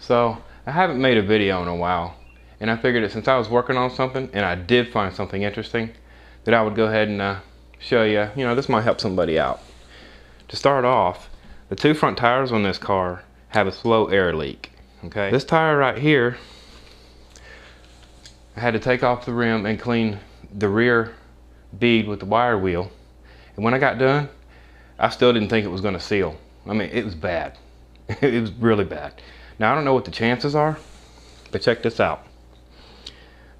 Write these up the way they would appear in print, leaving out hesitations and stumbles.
So I haven't made a video in a while, and I figured that since I was working on something and I did find something interesting, that I would go ahead and show you, this might help somebody out. To start off, the two front tires on this car have a slow air leak. Okay, this tire right here, I had to take off the rim and clean the rear bead with the wire wheel, and when I got done, I still didn't think it was going to seal. I mean, it was bad. It was really bad. Now, I don't know what the chances are, but check this out.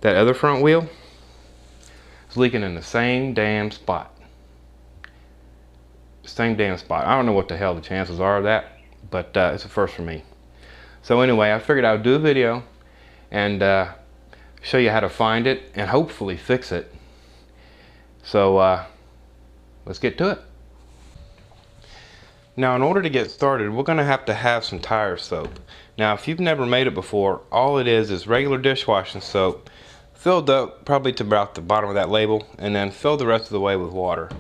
That other front wheel is leaking in the same damn spot. Same damn spot. I don't know what the hell the chances are of that, but it's a first for me. So anyway, I figured I would do a video and show you how to find it and hopefully fix it. So let's get to it. Now, in order to get started, we're going to have some tire soap. Now, if you've never made it before, all it is regular dishwashing soap filled up probably to about the bottom of that label, and then fill the rest of the way with water.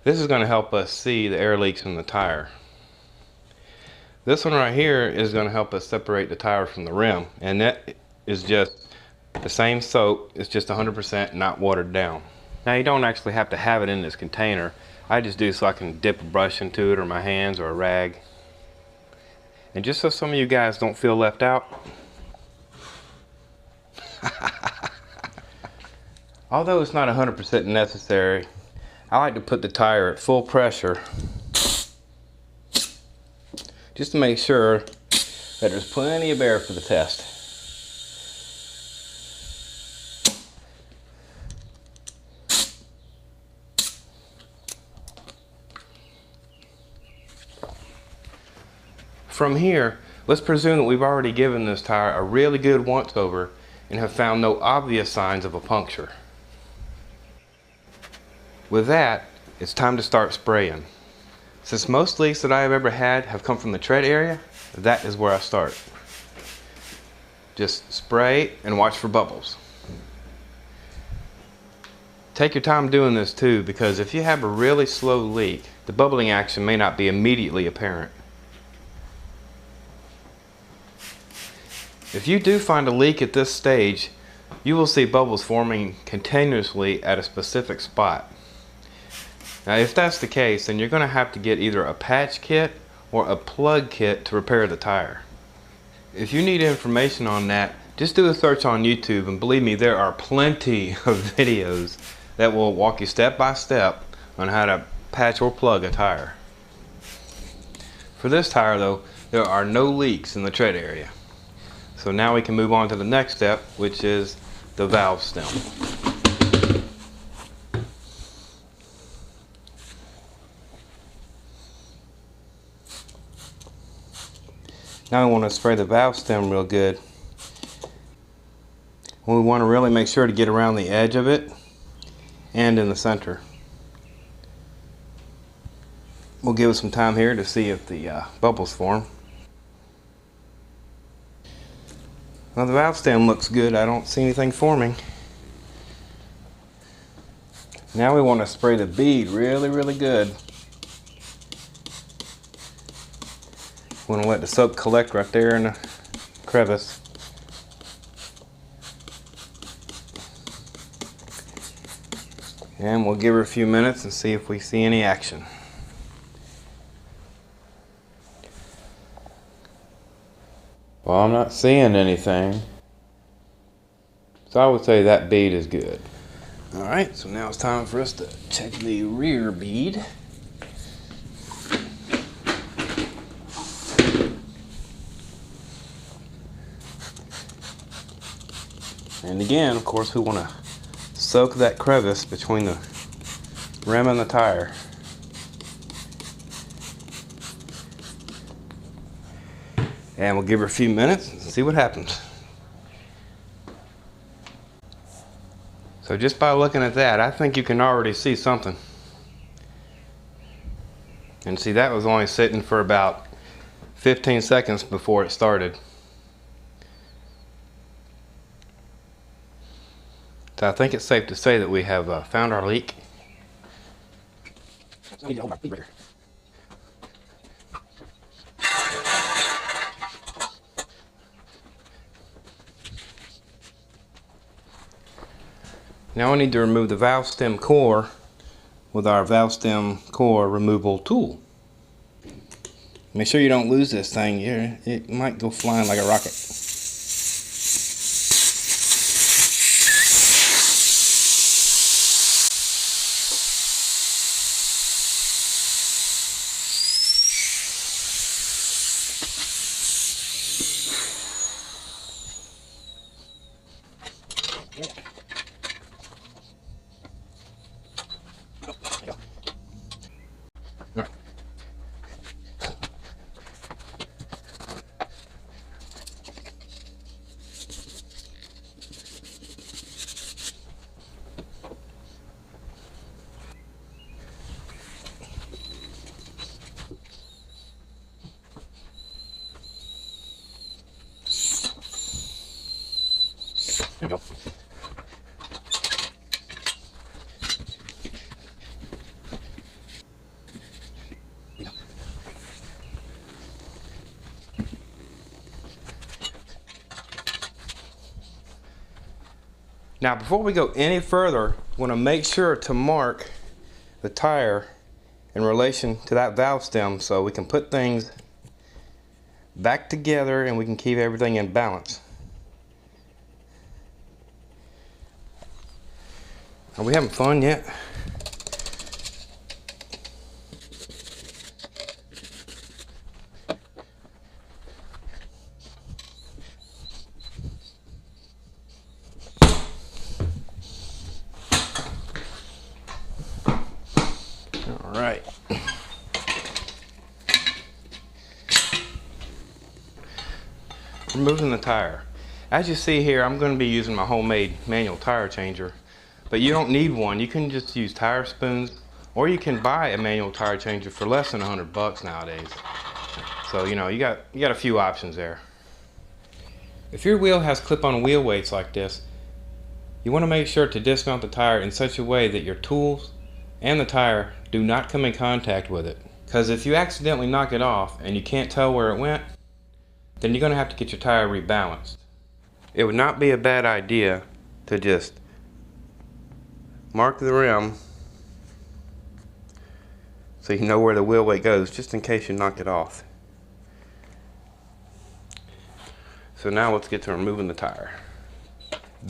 This is going to help us see the air leaks in the tire. This one right here is going to help us separate the tire from the rim, and that is just the same soap. It's just 100% not watered down. Now, you don't actually have to have it in this container. I just do so I can dip a brush into it, or my hands, or a rag. And just so some of you guys don't feel left out, although it's not 100% necessary, I like to put the tire at full pressure just to make sure that there's plenty of air for the test. From here, let's presume that we've already given this tire a really good once over and have found no obvious signs of a puncture. With that, it's time to start spraying. Since most leaks that I have ever had have come from the tread area, that is where I start. Just spray and watch for bubbles. Take your time doing this too, because if you have a really slow leak, the bubbling action may not be immediately apparent. If you do find a leak at this stage, you will see bubbles forming continuously at a specific spot. Now, if that's the case, then you're going to have to get either a patch kit or a plug kit to repair the tire. If you need information on that, just do a search on YouTube, and believe me, there are plenty of videos that will walk you step by step on how to patch or plug a tire. For this tire though, there are no leaks in the tread area. So now we can move on to the next step, which is the valve stem. Now we want to spray the valve stem real good. We want to really make sure to get around the edge of it and in the center. We'll give it some time here to see if the bubbles form. Well, the valve stem looks good. I don't see anything forming. Now we want to spray the bead really good. We want to let the soap collect right there in the crevice. And we'll give her a few minutes and see if we see any action. Well, I'm not seeing anything, so I would say that bead is good. Alright, so now it's time for us to check the rear bead. And again, of course, we want to soak that crevice between the rim and the tire. And we'll give her a few minutes and see what happens. So just by looking at that, I think you can already see something. And see, that was only sitting for about 15 seconds before it started. So I think it's safe to say that we have found our leak. Now I need to remove the valve stem core with our valve stem core removal tool. Make sure you don't lose this thing here. It might go flying like a rocket. There we go. Now before we go any further, we want to make sure to mark the tire in relation to that valve stem so we can put things back together and we can keep everything in balance. Are we having fun yet? All right. Removing the tire. As you see here, I'm going to be using my homemade manual tire changer. But you don't need one. You can just use tire spoons, or you can buy a manual tire changer for less than $100 nowadays. So you know, you got a few options there. If your wheel has clip-on wheel weights like this, you want to make sure to dismount the tire in such a way that your tools and the tire do not come in contact with it. Because if you accidentally knock it off and you can't tell where it went, then you're going to have to get your tire rebalanced. It would not be a bad idea to just mark the rim so you know where the wheel weight goes, just in case you knock it off. So now let's get to removing the tire.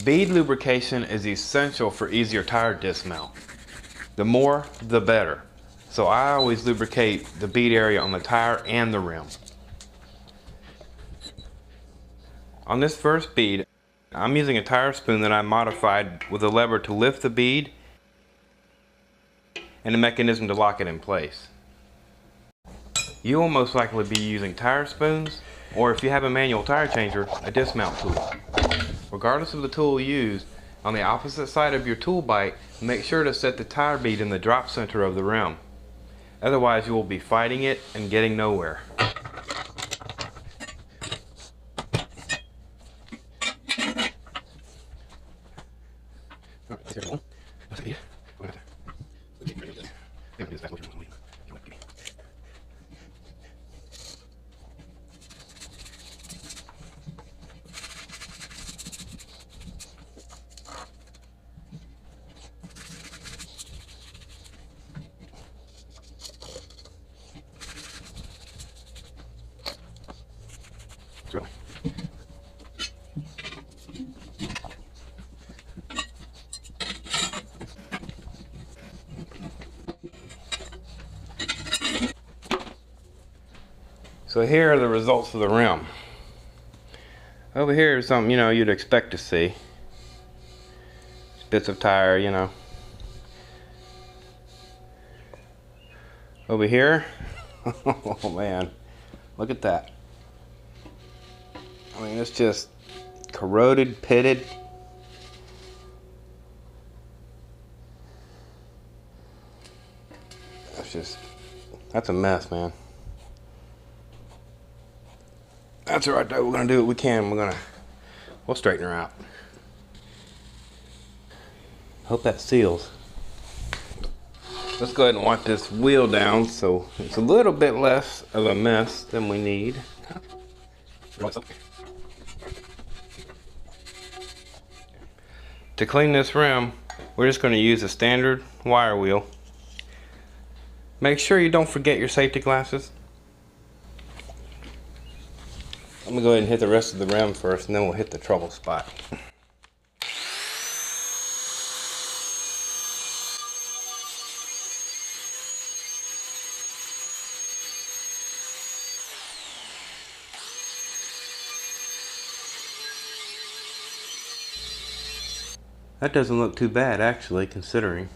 Bead lubrication is essential for easier tire dismount. The more, the better. So I always lubricate the bead area on the tire and the rim. On this first bead, I'm using a tire spoon that I modified with a lever to lift the bead and a mechanism to lock it in place. You will most likely be using tire spoons, or if you have a manual tire changer, a dismount tool. Regardless of the tool used, on the opposite side of your tool bite, make sure to set the tire bead in the drop center of the rim. Otherwise you will be fighting it and getting nowhere. So here are the results of the rim. Over here is something, you know, you'd expect to see. Bits of tire, you know. Over here, oh man, look at that. I mean, it's just corroded, pitted. That's a mess, man. That's alright though, we're gonna do what we can. We'll straighten her out. Hope that seals. Let's go ahead and wipe this wheel down so it's a little bit less of a mess than we need. To clean this rim, We're just going to use a standard wire wheel. Make sure you don't forget your safety glasses. I'm going to go ahead and hit the rest of the rim first, and then we'll hit the trouble spot. That doesn't look too bad actually, considering.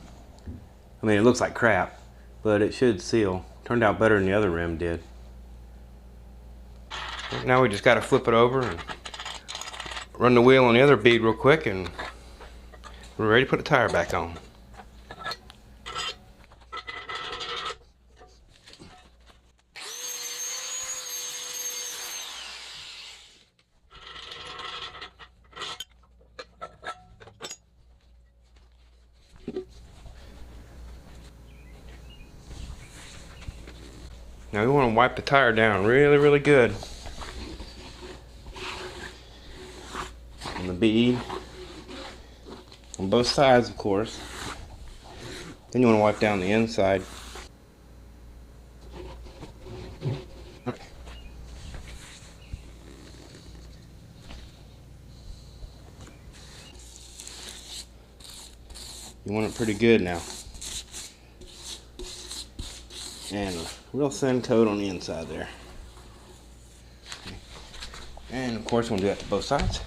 I mean, it looks like crap, but it should seal. Turned out better than the other rim did. Now we just got to flip it over and run the wheel on the other bead real quick, and we're ready to put the tire back on. Now we want to wipe the tire down really good on the bead, on both sides of course. Then you want to wipe down the inside. You want it pretty good now. And a real thin coat on the inside there. And of course we'll do that to both sides.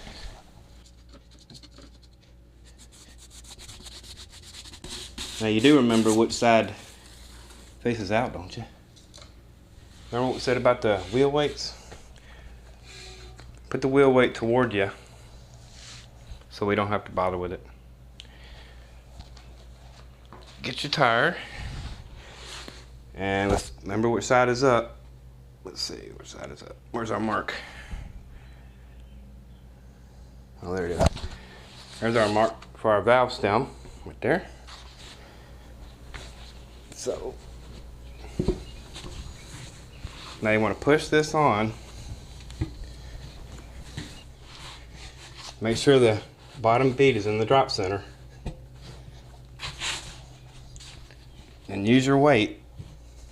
Now you do remember which side faces out, don't you? Remember what we said about the wheel weights? Put the wheel weight toward you so we don't have to bother with it. Get your tire. And let's remember which side is up. Let's see, which side is up? Where's our mark? Oh, there it is. There's our mark for our valve stem, right there. So, now you want to push this on. Make sure the bottom bead is in the drop center. And use your weight.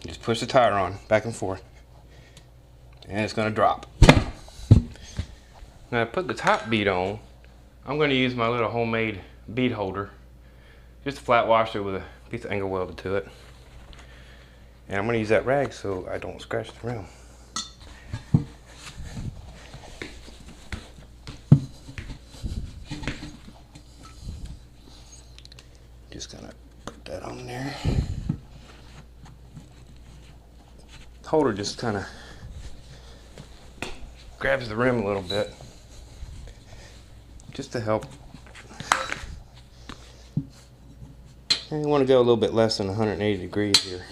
Just push the tire on, back and forth. And it's going to drop. Now to put the top bead on, I'm going to use my little homemade bead holder. Just a flat washer with a piece of angle welded to it. And I'm going to use that rag so I don't scratch the rim. Just going to put that on there. Holder just kind of grabs the rim a little bit just to help. And you want to go a little bit less than 180 degrees here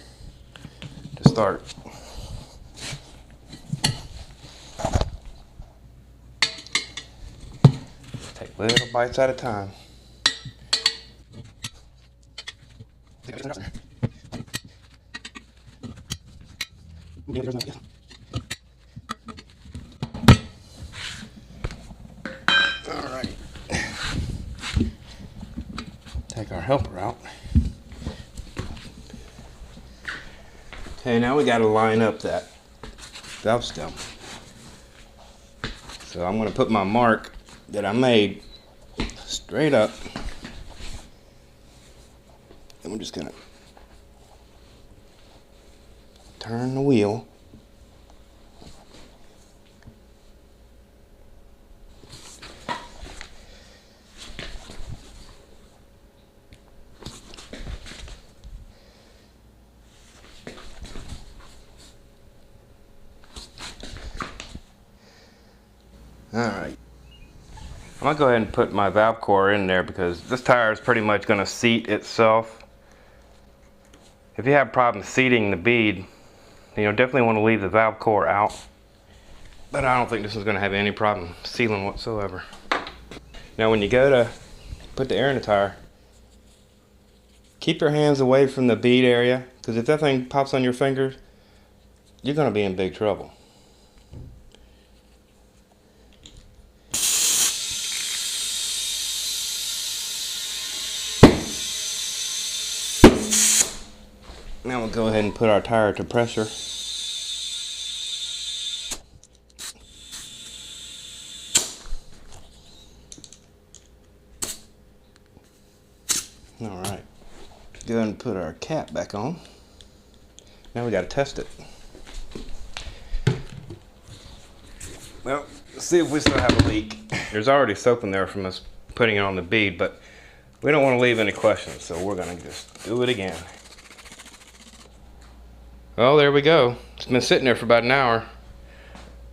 to start. Take little bites at a time. Alright. Take our helper out. Okay, now we got to line up that valve stem. So I'm going to put my mark that I made straight up. And we're just going to turn the wheel. Alright. I'm going to go ahead and put my valve core in there because this tire is pretty much going to seat itself. If you have problems seating the bead, definitely want to leave the valve core out. But I don't think this is going to have any problem sealing whatsoever. Now when you go to put the air in the tire, keep your hands away from the bead area, because if that thing pops on your fingers, you're going to be in big trouble. Now we'll go ahead and put our tire to pressure. Alright, go ahead and put our cap back on. Now we gotta test it. Well, let's see if we still have a leak. There's already soap in there from us putting it on the bead, but we don't want to leave any questions, so we're gonna just do it again. Well, there we go. It's been sitting there for about an hour.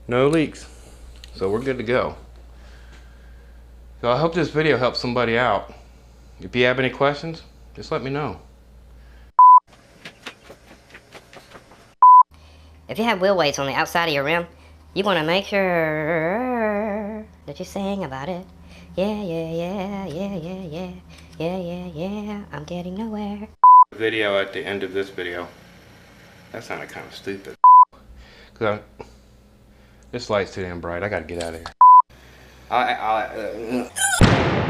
No leaks, so we're good to go. So I hope this video helps somebody out. If you have any questions, just let me know. If you have wheel weights on the outside of your rim, you want to make sure that you sing about it. Yeah, yeah, yeah, yeah, yeah, yeah, yeah, yeah, yeah, I'm getting nowhere. Video at the end of this video. That sounded kind of stupid. This light's too damn bright. I gotta get out of here.